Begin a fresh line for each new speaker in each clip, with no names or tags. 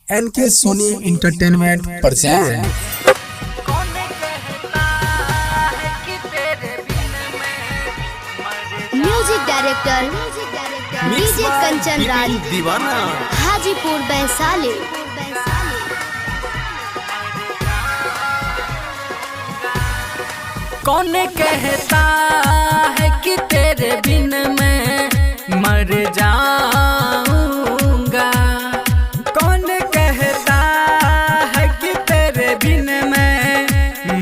एनके Sony entertainment present.
Music director DJ Kanchan Raj
दीवाना
हाजीपुर वैशाली।
कौन कहता है कि तेरे बिन मैं मर जाऊंगा। कौन कहता है कि तेरे बिन मैं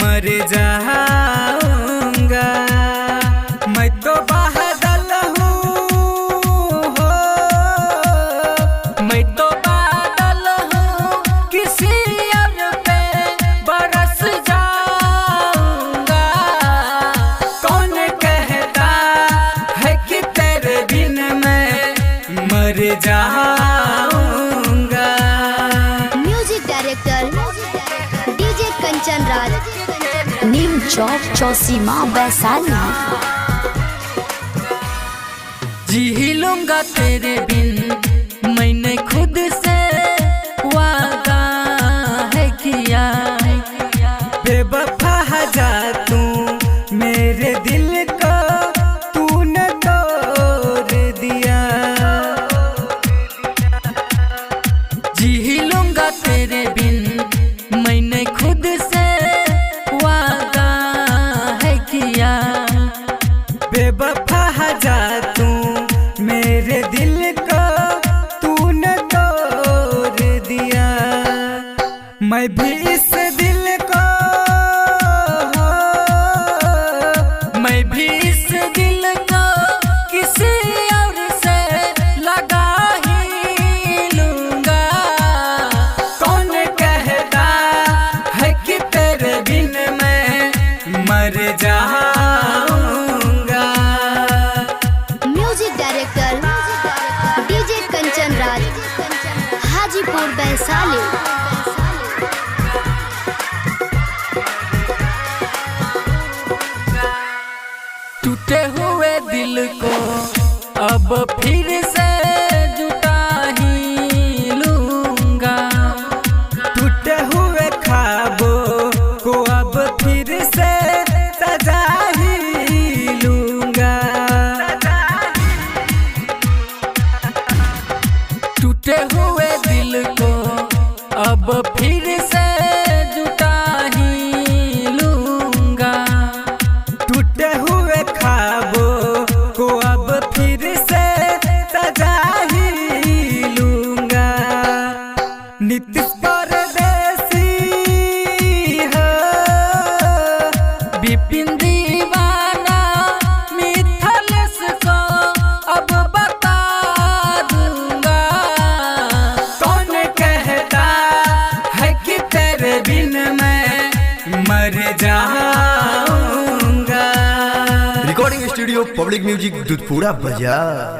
मर जाऊंगा। मैं तो बादल हूँ हो, मैं तो बादल हूँ किसी और पे बरस जाऊंगा। कौन कहता है कि तेरे बिन मैं मर जाऊंगा।
म्यूजिक डायरेक्टर डीजे कंचन राज नीम चौक चौसीमा वैशाली।
जी लूंगा तेरे बिन मैंने खुद से वादा है किया। बेवफा जा तू मेरे दिल को तूने तोड़ दिया। जी लूंगा तेरे बिन मैंने खुद से वादा है किया। बेवफा जा तू मेरे दिल को तूने तोड़ दिया। मैं भी इस दिल को मैं भी इस दिल को किसी और से लगा ही लूंगा। कौन कहता है कि तेरे बिन मैं मर जाऊंगा।
Music director DJ Kanchan Raj Hajipur Vaishali.
टूटे हुए दिल को अब फिर से जुटा ही लूंगा। टूटे हुए ख्वाबों को अब फिर से सजा ही लूंगा। टूटे हुए दिल को अब फिर से जुटा ही लूंगा। टूटे हुए ख्वाबों को अब फिर से सजा ही लूंगा। नीतीश परदेसी हो विपिन दीवाना मिथलेश को अब बता दूंगा। कौन कहता है कि तेरे बिन मैं मर जाऊंगा।
Recording studio public music Dudhpura बाजार।